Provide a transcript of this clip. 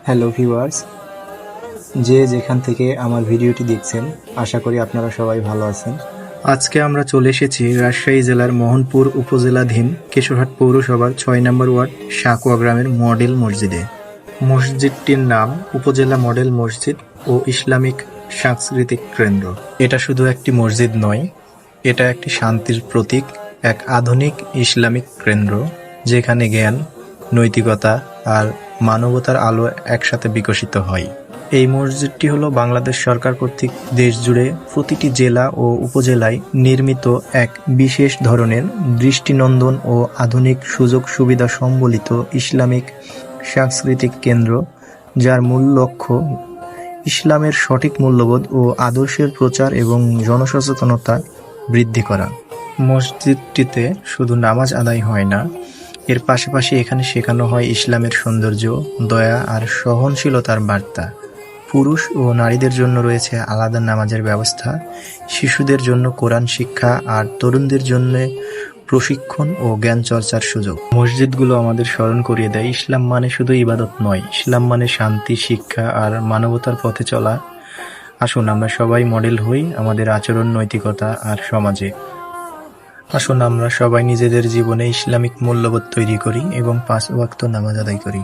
Hello viewers, যে যেখান থেকে আমার ভিডিওটি দেখছেন, আশা করি আপনারা সবাই ভালো আছেন। আজকে আমরা চলে এসেছি রাজশাহী জেলার মোহনপুর উপজেলাধীন কেশরহাট পৌরসভার ৬ নম্বর ওয়ার্ড সাকুয়া গ্রামের মডেল মসজিদে। মসজিদটির নাম উপজেলা মডেল মসজিদ ও ইসলামিক সাংস্কৃতিক কেন্দ্র। এটা শুধু একটি মসজিদ নয়, এটা একটি শান্তির প্রতীক, এক আধুনিক ইসলামিক কেন্দ্র যেখানে জ্ঞান, নৈতিকতা আর মানবতার আলো একসাথে বিকশিত হয়। এই মসজিদটি হলো বাংলাদেশ সরকার কর্তৃক দেশজুড়ে প্রতিটি জেলা ও উপজেলায় নির্মিত এক বিশেষ ধরনের দৃষ্টিনন্দন ও আধুনিক সুযোগ সুবিধা সম্বলিত ইসলামিক সাংস্কৃতিক কেন্দ্র, যার মূল লক্ষ্য ইসলামের সঠিক মূল্যবোধ ও আদর্শের প্রচার এবং জনসচেতনতা বৃদ্ধি করা। মসজিদটিতে শুধু নামাজ আদায় হয় না, এর পাশাপাশি এখানে শেখানো হয় ইসলামের সৌন্দর্য, দয়া আর সহনশীলতার বার্তা। পুরুষ ও নারীদের জন্য রয়েছে আলাদা নামাজের ব্যবস্থা, শিশুদের জন্য কোরআন শিক্ষা আর তরুণদের জন্য প্রশিক্ষণ ও জ্ঞান চর্চার সুযোগ। মসজিদগুলো আমাদের স্মরণ করিয়ে দেয় ইসলাম মানে শুধু ইবাদত নয়, ইসলাম মানে শান্তি, শিক্ষা আর মানবতার পথে চলা। আসুন আমরা সবাই মডেল হই আমাদের আচরণ, নৈতিকতা আর সমাজে। আসুন আমরা সবাই নিজেদের জীবনে ইসলামিক মূল্যবোধ তৈরি করি এবং ৫ ওয়াক্ত নামাজ আদায় করি।